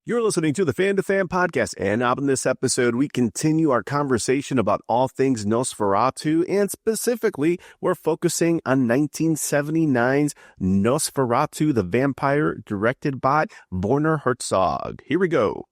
You're listening to the Fan to Fan podcast, and on this episode, we continue our conversation about all things Nosferatu, and specifically, we're focusing on 1979's Nosferatu the Vampyre, directed by Werner Herzog. Here we go.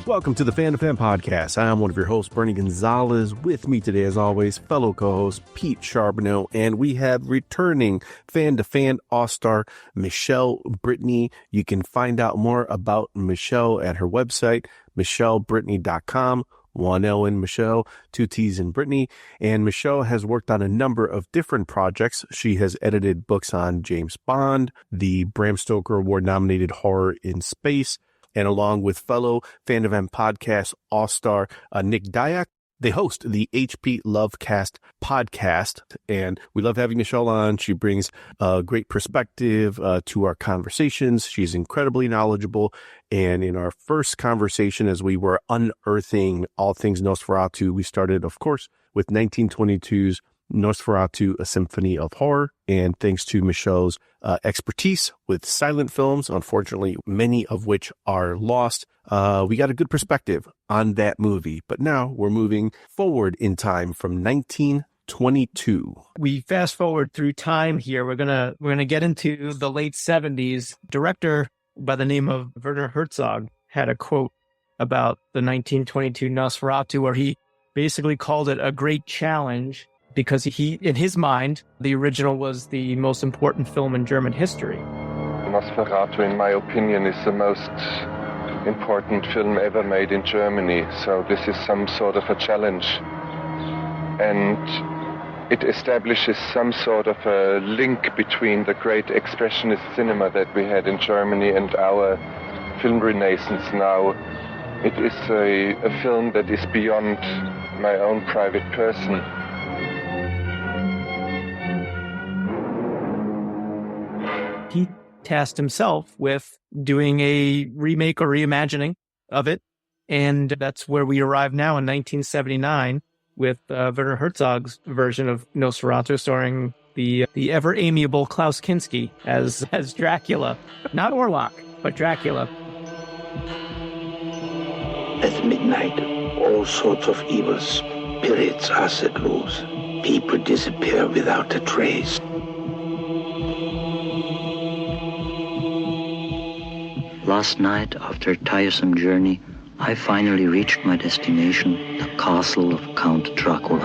Welcome to the Fan to Fan podcast. I'm one of your hosts, Bernie Gonzalez. With me today, as always, fellow co-host Pete Charbonneau, and we have returning Fan to Fan all-star Michele Brittany. You can find out more about Michele at her website, michelebritney.com. 1 L in Michele, 2 T's in Brittany. And Michele has worked on a number of different projects. She has edited books on James Bond, the Bram Stoker Award-nominated Horror in Space, and along with fellow Fan to Fan podcast all-star Nick Dyack, they host the HP Lovecast Podcast, and we love having Michele on. She brings a great perspective to our conversations. She's incredibly knowledgeable, and in our first conversation, as we were unearthing all things Nosferatu, we started, of course, with 1922's Nosferatu, A Symphony of Horror, and thanks to Michele's expertise with silent films, unfortunately, many of which are lost, we got a good perspective on that movie. But now we're moving forward in time from 1922. We fast forward through time here. We're gonna get into the late 70s. Director by the name of Werner Herzog had a quote about the 1922 Nosferatu where he basically called it a great challenge, because he, in his mind, the original was the most important film in German history. Nosferatu, in my opinion, is the most important film ever made in Germany. So this is some sort of a challenge. And it establishes some sort of a link between the great expressionist cinema that we had in Germany and our film renaissance now. It is a film that is beyond my own private person. He tasked himself with doing a remake or reimagining of it. And that's where we arrive now in 1979 with Werner Herzog's version of Nosferatu, starring the ever amiable Klaus Kinski as Dracula. Not Orlok, but Dracula. At midnight, all sorts of evil spirits are set loose. People disappear without a trace. Last night, after a tiresome journey, I finally reached my destination, the castle of Count Dracula.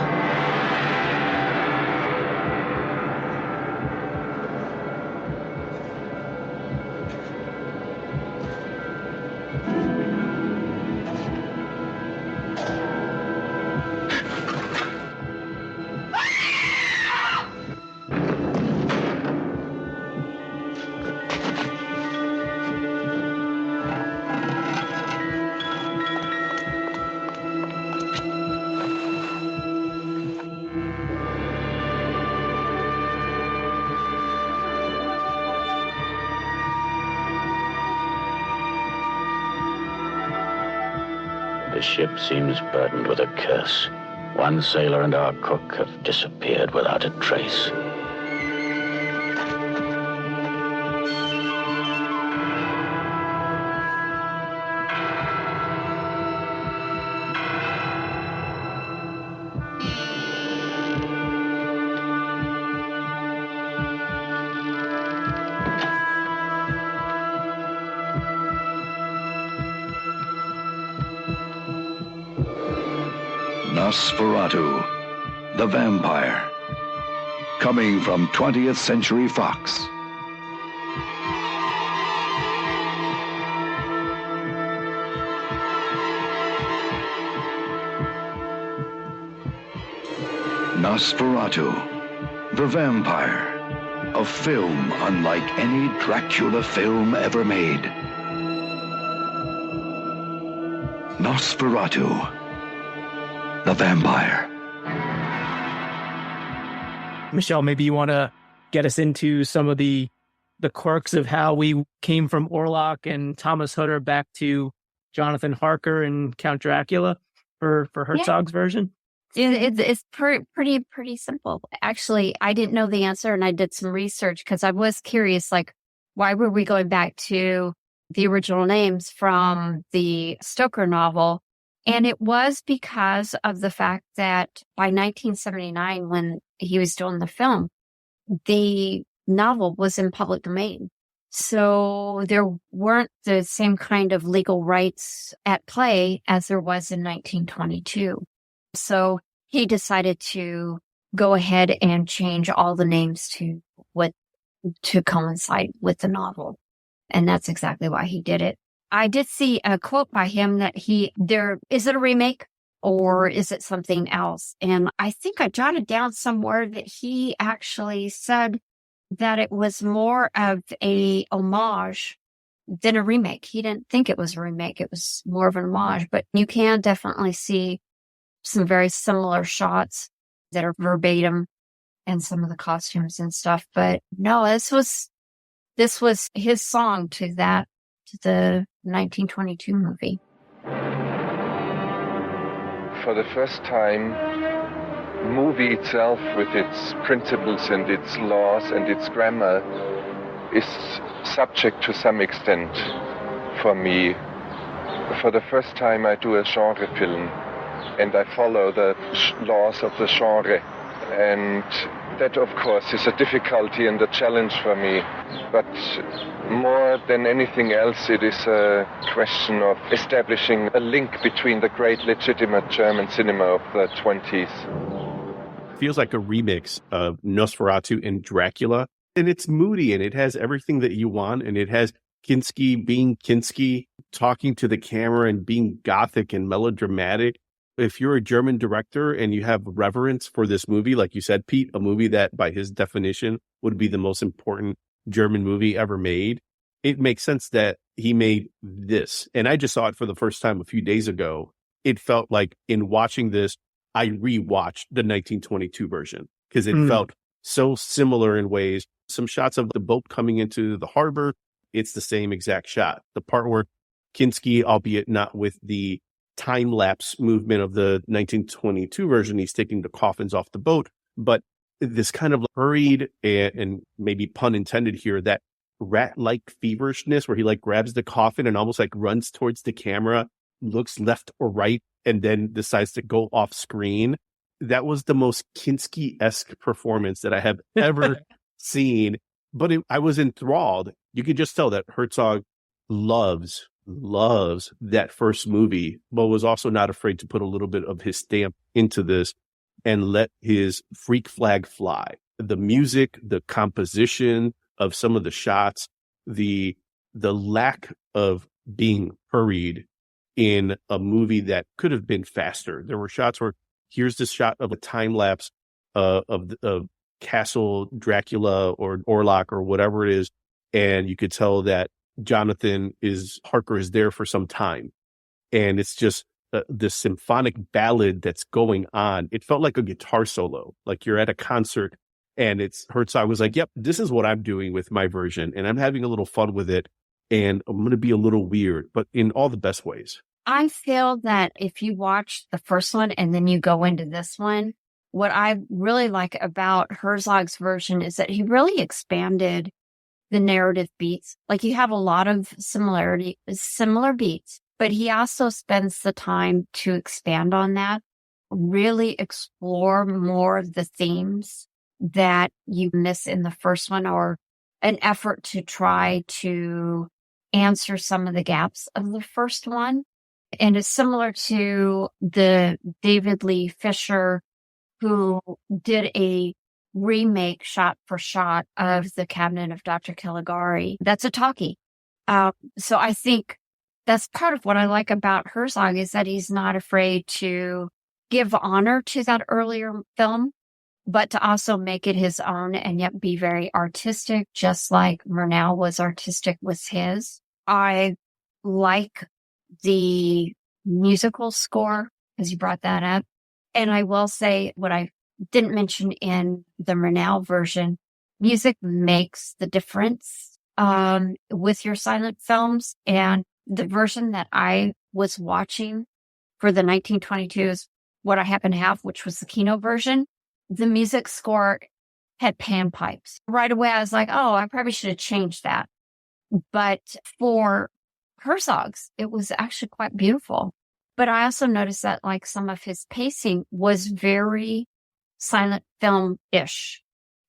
The ship seems burdened with a curse. One sailor and our cook have disappeared without a trace. Nosferatu the Vampyre, coming from 20th Century Fox. Nosferatu the Vampyre, a film unlike any Dracula film ever made. Nosferatu the Vampyre. Michele, maybe you want to get us into some of the quirks of how we came from Orlok and Thomas Hutter back to Jonathan Harker and Count Dracula for Herzog's version? It's pretty simple. Actually, I didn't know the answer, and I did some research because I was curious, like, why were we going back to the original names from the Stoker novel? And it was because of the fact that by 1979, when he was doing the film, the novel was in public domain. So there weren't the same kind of legal rights at play as there was in 1922. So he decided to go ahead and change all the names to coincide with the novel. And that's exactly why he did it. I did see a quote by him that is it a remake or is it something else? And I think I jotted down somewhere that he actually said that it was more of a homage than a remake. He didn't think it was a remake. It was more of an homage, but you can definitely see some very similar shots that are verbatim and some of the costumes and stuff. But no, this was his song to the 1922 movie. For the first time, movie itself, with its principles and its laws and its grammar, is subject to some extent for me. For the first time, I do a genre film, and I follow the laws of the genre. And that, of course, is a difficulty and a challenge for me. But more than anything else, it is a question of establishing a link between the great legitimate German cinema of the 20s. Feels like a remix of Nosferatu and Dracula. And it's moody and it has everything that you want. And it has Kinski being Kinski, talking to the camera and being gothic and melodramatic. If you're a German director and you have reverence for this movie, like you said, Pete, a movie that by his definition would be the most important German movie ever made, it makes sense that he made this. And I just saw it for the first time a few days ago. It felt like in watching this, I rewatched the 1922 version because it felt so similar in ways. Some shots of the boat coming into the harbor, it's the same exact shot. The part where Kinski, albeit not with the time-lapse movement of the 1922 version, he's taking the coffins off the boat, but this kind of hurried and maybe pun intended here, that rat-like feverishness where he like grabs the coffin and almost like runs towards the camera, looks left or right, and then decides to go off screen. That was the most Kinski-esque performance that I have ever seen, but I was enthralled. You could just tell that Herzog loves that first movie, but was also not afraid to put a little bit of his stamp into this and let his freak flag fly. The music, the composition of some of the shots, the lack of being hurried in a movie that could have been faster. There were shots where here's this shot of a time lapse of Castle Dracula or Orlok or whatever it is, and you could tell that Harker is there for some time. And it's just this symphonic ballad that's going on. It felt like a guitar solo, like you're at a concert and Herzog was like, yep, this is what I'm doing with my version. And I'm having a little fun with it. And I'm going to be a little weird, but in all the best ways. I feel that if you watch the first one and then you go into this one, what I really like about Herzog's version is that he really expanded the narrative beats. Like you have a lot of similar beats, but he also spends the time to expand on that, really explore more of the themes that you miss in the first one, or an effort to try to answer some of the gaps of the first one. And it's similar to the David Lee Fisher, who did a remake shot for shot of The Cabinet of Dr. Caligari. That's a talkie. So I think that's part of what I like about Herzog, is that he's not afraid to give honor to that earlier film, but to also make it his own and yet be very artistic, just like Murnau was artistic with his. I like the musical score, because you brought that up. And I will say what I didn't mention in the Murnau version, music makes the difference with your silent films. And the version that I was watching for the 1922s what I happen to have, which was the Kino version, the music score had panpipes. Right away, I was like, oh, I probably should have changed that. But for Herzog's, it was actually quite beautiful. But I also noticed that like some of his pacing was very silent film-ish.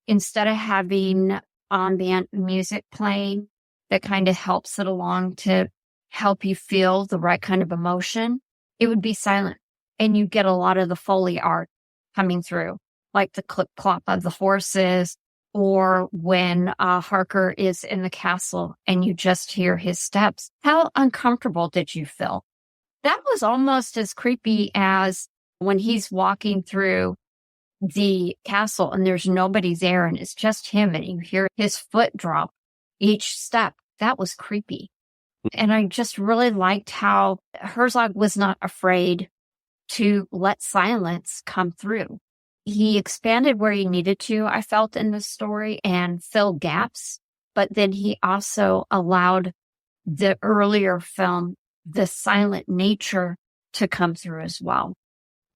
Instead of having ambient music playing that kind of helps it along to help you feel the right kind of emotion, it would be silent. And you get a lot of the Foley art coming through, like the clip-clop of the horses, or when Harker is in the castle and you just hear his steps. How uncomfortable did you feel? That was almost as creepy as when he's walking through the castle and there's nobody there and it's just him and you hear his foot drop each step. That was creepy. And I just really liked how Herzog was not afraid to let silence come through. He expanded where he needed to, I felt, in the story and fill gaps. But then he also allowed the earlier film, the silent nature, to come through as well.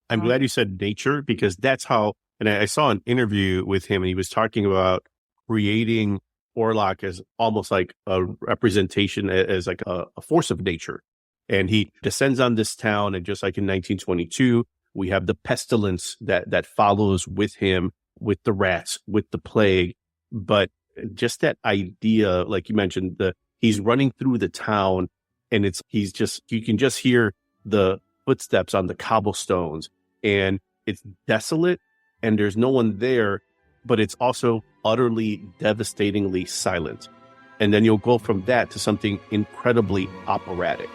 I'm glad you said nature, because that's how, and I saw an interview with him and he was talking about creating Orlok as almost like a representation, as like a force of nature. And he descends on this town, and just like in 1922, we have the pestilence that follows with him, with the rats, with the plague. But just that idea, like you mentioned, he's running through the town and you can just hear the footsteps on the cobblestones, and it's desolate and there's no one there, but it's also utterly devastatingly silent. And then you'll go from that to something incredibly operatic.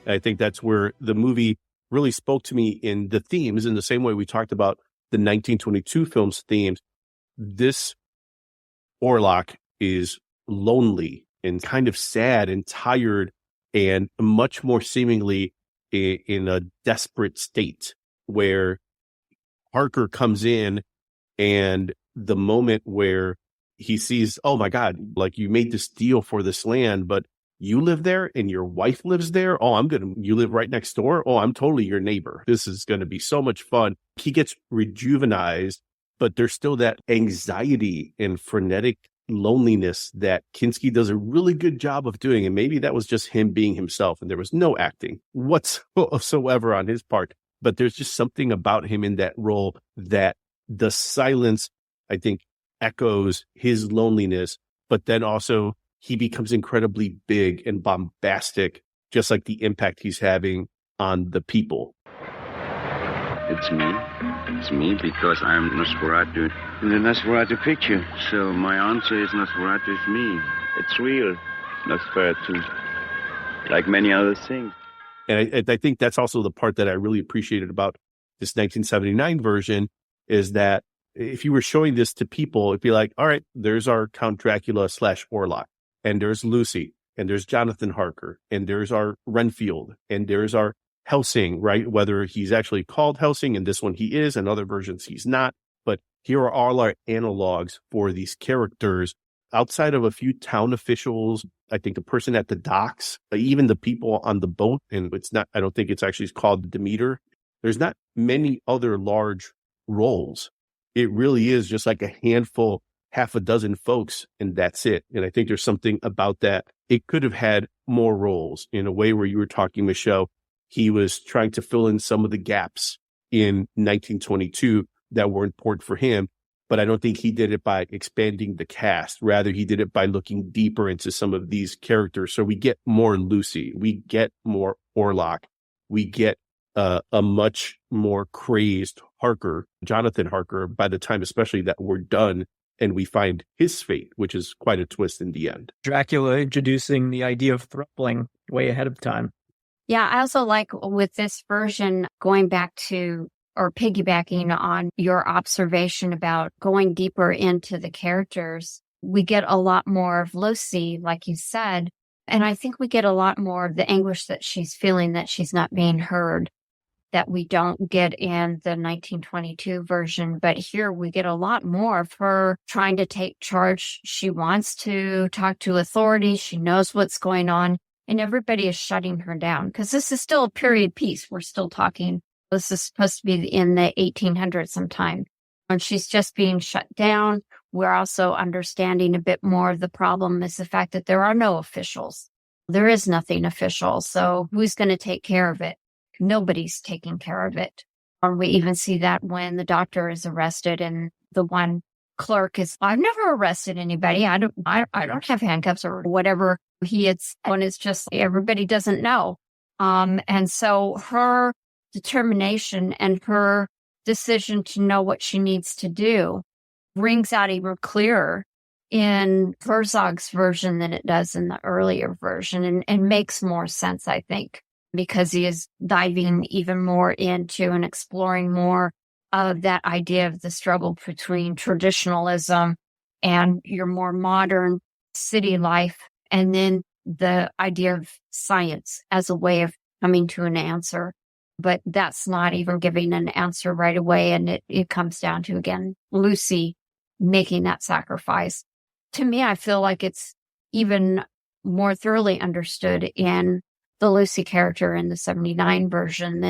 I think that's where the movie really spoke to me in the themes, in the same way we talked about the 1922 film's themes. This Orlok is lonely and kind of sad and tired and much more seemingly in a desperate state, where Harker comes in and the moment where he sees, oh my God, like, you made this deal for this land, but you live there and your wife lives there. Oh, you live right next door. Oh, I'm totally your neighbor. This is going to be so much fun. He gets rejuvenized, but there's still that anxiety and frenetic loneliness that Kinski does a really good job of doing. And maybe that was just him being himself and there was no acting whatsoever on his part. But there's just something about him in that role that the silence, I think, echoes his loneliness, but then also he becomes incredibly big and bombastic, just like the impact he's having on the people. It's me. It's me because I'm Nosferatu in the Nosferatu picture. So my answer is Nosferatu is me. It's real. Nosferatu. Like many other things. And I think that's also the part that I really appreciated about this 1979 version, is that if you were showing this to people, it'd be like, all right, there's our Count Dracula / Orlok. And there's Lucy, and there's Jonathan Harker, and there's our Renfield, and there's our Helsing, right? Whether he's actually called Helsing, in this one he is, in other versions he's not. But here are all our analogs for these characters, outside of a few town officials, I think the person at the docks, even the people on the boat, and I don't think it's actually called the Demeter. There's not many other large roles. It really is just like a handful, half a dozen folks, and that's it. And I think there's something about that. It could have had more roles, in a way where you were talking, Michelle. He was trying to fill in some of the gaps in 1922 that were important for him, but I don't think he did it by expanding the cast. Rather, he did it by looking deeper into some of these characters. So we get more Lucy, we get more Orlok, we get a much more crazed Harker, Jonathan Harker, by the time especially that we're done and we find his fate, which is quite a twist in the end. Dracula introducing the idea of thruppling way ahead of time. Yeah, I also like with this version, going back to, or piggybacking on your observation about going deeper into the characters, we get a lot more of Lucy, like you said. And I think we get a lot more of the anguish that she's feeling, that she's not being heard. that we don't get in the 1922 version. But here we get a lot more of her trying to take charge. She wants to talk to authorities. She knows what's going on, and everybody is shutting her down because this is still a period piece. We're still talking. This is supposed to be in the 1800s sometime. And she's just being shut down. We're also understanding a bit more of the problem is the fact that there are no officials. There is nothing official. So who's going to take care of it? Nobody's taking care of it. And we even see that when the doctor is arrested and the one clerk is, I've never arrested anybody. I don't have handcuffs or whatever he had said. And it's just everybody doesn't know. And so her determination and her decision to know what she needs to do rings out even clearer in Herzog's version than it does in the earlier version, and makes more sense, I think, because he is diving even more into and exploring more of that idea of the struggle between traditionalism and your more modern city life, and then the idea of science as a way of coming to an answer. But that's not even giving an answer right away. And it comes down to, again, Lucy making that sacrifice. To me, I feel like it's even more thoroughly understood in the Lucy character in the 79 version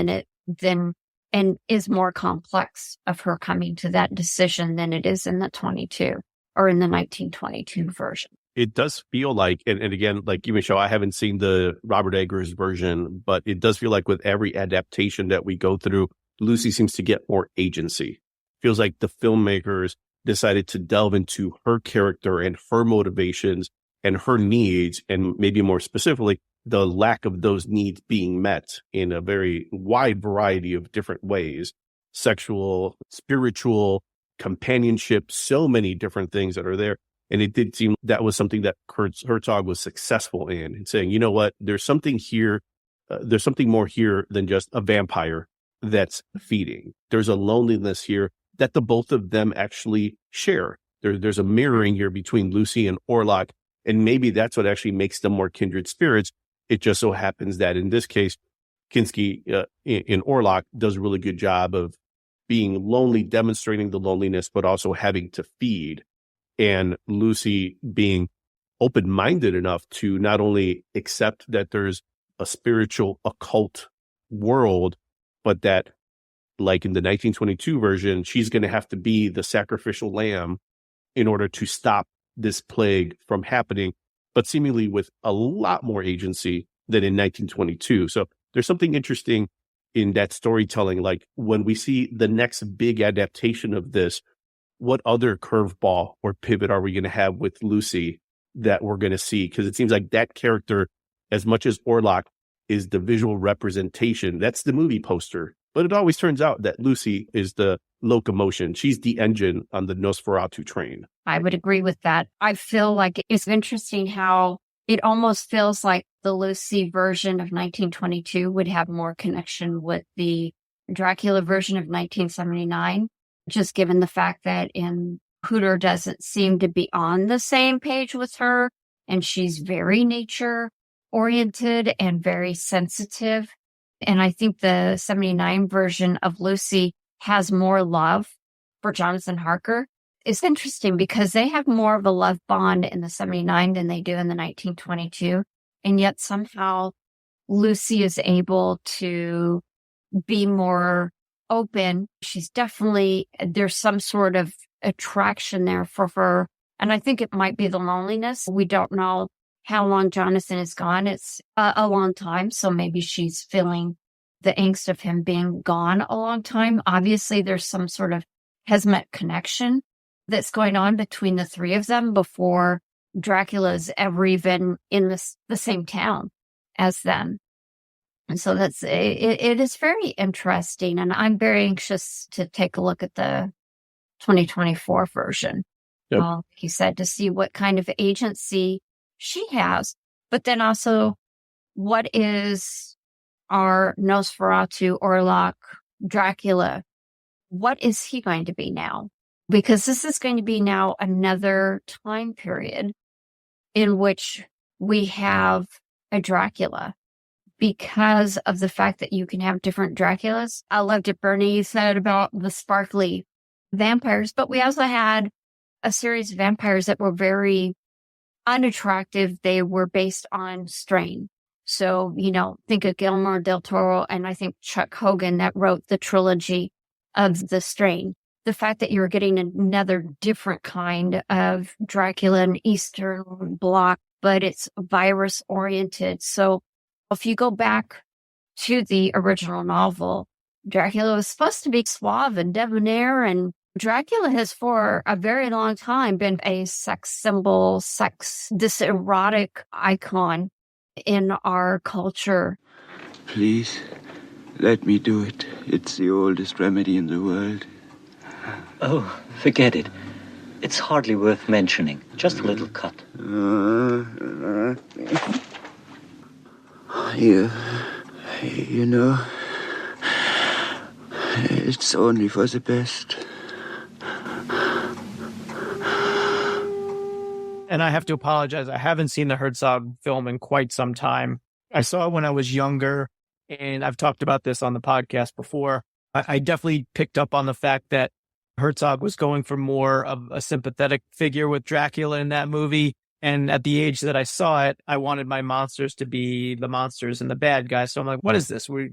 and is more complex of her coming to that decision than it is in the 22 or in the 1922 version. It does feel like, and again, like you, Michelle, I haven't seen the Robert Eggers version, but it does feel like with every adaptation that we go through, Lucy seems to get more agency. Feels like the filmmakers decided to delve into her character and her motivations and her needs, and maybe more specifically, the lack of those needs being met in a very wide variety of different ways. Sexual, spiritual, companionship, so many different things that are there. And it did seem that was something that Herzog was successful in saying, you know what, there's something here. There's something more here than just a vampire that's feeding. There's a loneliness here that the both of them actually share. There's a mirroring here between Lucy and Orlok. And maybe that's what actually makes them more kindred spirits. It just so happens that in this case, Kinski in Orlok does a really good job of being lonely, demonstrating the loneliness, but also having to feed. And Lucy being open-minded enough to not only accept that there's a spiritual occult world, but that, like in the 1922 version, she's going to have to be the sacrificial lamb in order to stop this plague from happening, but seemingly with a lot more agency than in 1922. So there's something interesting in that storytelling. Like when we see the next big adaptation of this, what other curveball or pivot are we going to have with Lucy that we're going to see? Because it seems like that character, as much as Orlok is the visual representation, that's the movie poster. But it always turns out that Lucy is the locomotion. She's the engine on the Nosferatu train. I would agree with that. I feel like it's interesting how it almost feels like the Lucy version of 1922 would have more connection with the Dracula version of 1979. Just given the fact that Hooter doesn't seem to be on the same page with her, and she's very nature oriented and very sensitive. And I think the 79 version of Lucy has more love for Jonathan Harker. It's interesting because they have more of a love bond in the 79 than they do in the 1922. And yet somehow Lucy is able to be more open. She's definitely, there's some sort of attraction there for her. And I think it might be the loneliness. We don't know how long Jonathan is gone. It's a long time. So maybe she's feeling the angst of him being gone a long time. Obviously, there's some sort of Hesmet connection that's going on between the three of them before Dracula's ever even in the same town as them. And so it is very interesting. And I'm very anxious to take a look at the 2024 version. Yep. Like you said, to see what kind of agency she has, but then also what is our Nosferatu, Orlok, Dracula? What is he going to be now? Because this is going to be now another time period in which we have a Dracula. because of the fact that you can have different Draculas. I loved it, Bernie, you said about the sparkly vampires, but we also had a series of vampires that were very unattractive. They were based on strain. So, think of Guillermo del Toro and I think Chuck Hogan that wrote the trilogy of The Strain. The fact that you're getting another different kind of Dracula, an Eastern Bloc, but it's virus oriented. So if you go back to the original novel, Dracula was supposed to be suave and debonair, and Dracula has for a very long time been a sex symbol, this erotic icon in our culture. Please, let me do it. It's the oldest remedy in the world. Oh, forget it. It's hardly worth mentioning. Just a little cut. You know, it's only for the best. And I have to apologize. I haven't seen the Herzog film in quite some time. I saw it when I was younger, and I've talked about this on the podcast before. I definitely picked up on the fact that Herzog was going for more of a sympathetic figure with Dracula in that movie. And at the age that I saw it, I wanted my monsters to be the monsters and the bad guys. So I'm like, what is this? We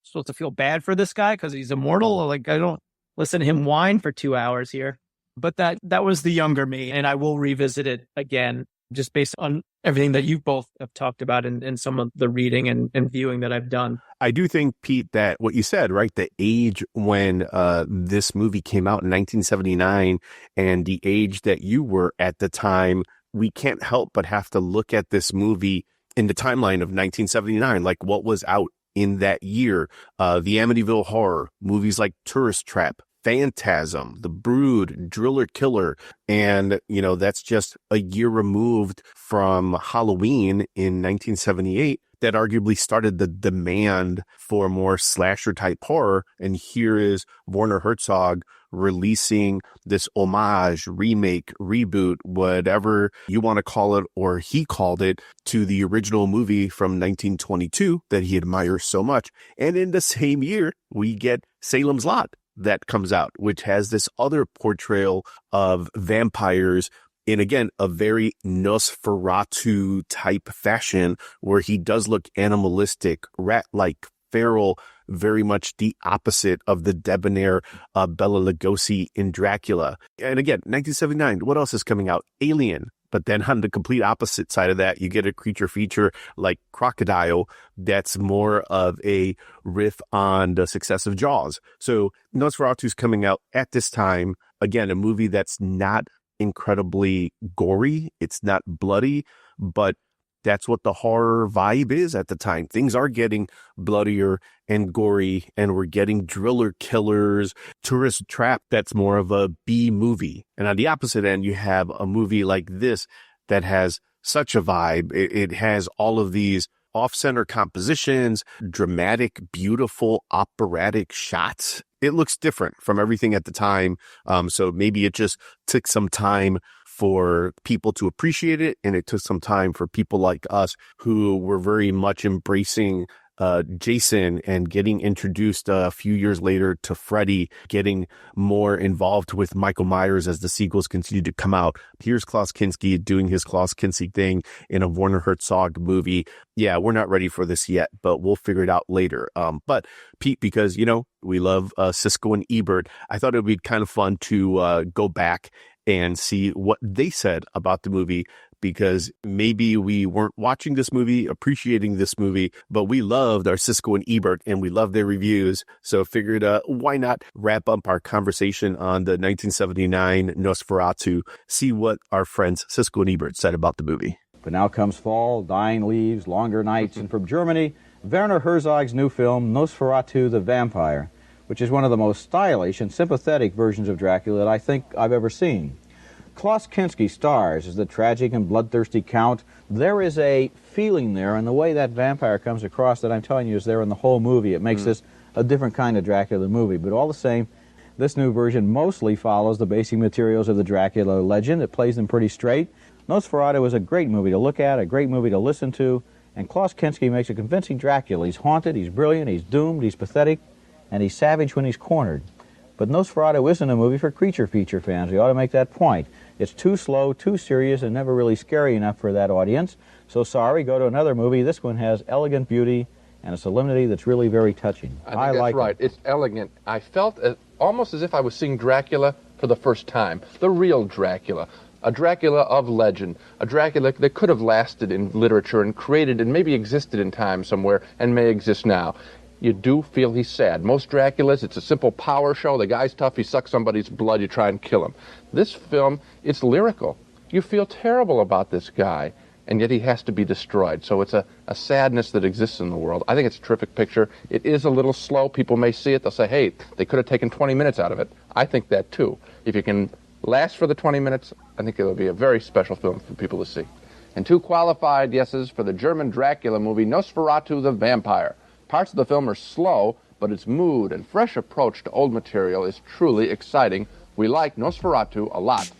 supposed to feel bad for this guy because he's immortal? Like, I don't listen to him whine for 2 hours here. But that was the younger me, and I will revisit it again, just based on everything that you both have talked about and some of the reading and viewing that I've done. I do think, Pete, that what you said, right, the age when this movie came out in 1979 and the age that you were at the time, we can't help but have to look at this movie in the timeline of 1979, like what was out in that year. The Amityville Horror, movies like Tourist Trap, Phantasm, The Brood, Driller Killer. And, that's just a year removed from Halloween in 1978 that arguably started the demand for more slasher type horror. And here is Werner Herzog releasing this homage, remake, reboot, whatever you want to call it, or he called it, to the original movie from 1922 that he admires so much. And in the same year, we get Salem's Lot that comes out, which has this other portrayal of vampires in, again, a very Nosferatu type fashion, where he does look animalistic, rat-like, feral, very much the opposite of the debonair Bela Lugosi in Dracula. And again, 1979, what else is coming out? Alien. But then on the complete opposite side of that, you get a creature feature like Crocodile that's more of a riff on the success of Jaws. So Nosferatu's coming out at this time. Again, a movie that's not incredibly gory. It's not bloody, but that's what the horror vibe is at the time. Things are getting bloodier and gory, and we're getting Driller Killers, Tourist Trap. That's more of a B movie. And on the opposite end, you have a movie like this that has such a vibe. It has all of these off-center compositions, dramatic, beautiful, operatic shots. It looks different from everything at the time. So maybe it just took some time for people to appreciate it, and it took some time for people like us who were very much embracing Jason and getting introduced a few years later to Freddy, getting more involved with Michael Myers as the sequels continued to come out. Here's Klaus Kinski doing his Klaus Kinski thing in a Werner Herzog movie. Yeah, we're not ready for this yet, but we'll figure it out later. But Pete, because, we love Siskel and Ebert, I thought it would be kind of fun to go back and see what they said about the movie, because maybe we weren't watching this movie, appreciating this movie, but we loved our Siskel and Ebert and we loved their reviews. So figured, why not wrap up our conversation on the 1979 Nosferatu, see what our friends Siskel and Ebert said about the movie. But now comes fall, dying leaves, longer nights, and from Germany, Werner Herzog's new film, Nosferatu the Vampyre, which is one of the most stylish and sympathetic versions of Dracula that I think I've ever seen. Klaus Kinski stars as the tragic and bloodthirsty Count. There is a feeling there, and the way that vampire comes across that I'm telling you is there in the whole movie. It makes this a different kind of Dracula movie. But all the same, this new version mostly follows the basic materials of the Dracula legend. It plays them pretty straight. Nosferatu is a great movie to look at, a great movie to listen to, And Klaus Kinski makes a convincing Dracula. He's haunted, he's brilliant, he's doomed, he's pathetic, and he's savage when he's cornered. But Nosferatu isn't a movie for creature feature fans. We ought to make that point. It's too slow, too serious, and never really scary enough for that audience. So sorry, go to another movie. This one has elegant beauty and a solemnity that's really very touching. I think that's right. It's elegant. I felt almost as if I was seeing Dracula for the first time. The real Dracula. A Dracula of legend. A Dracula that could have lasted in literature and created and maybe existed in time somewhere and may exist now. You do feel he's sad. Most Draculas, it's a simple power show. The guy's tough. He sucks somebody's blood. You try and kill him. This film, it's lyrical. You feel terrible about this guy, and yet he has to be destroyed. So it's a sadness that exists in the world. I think it's a terrific picture. It is a little slow. People may see it. They'll say, hey, they could have taken 20 minutes out of it. I think that, too. If you can last for the 20 minutes, I think it'll be a very special film for people to see. And 2 qualified yeses for the German Dracula movie, Nosferatu the Vampyre. Parts of the film are slow, but its mood and fresh approach to old material is truly exciting. We like Nosferatu a lot.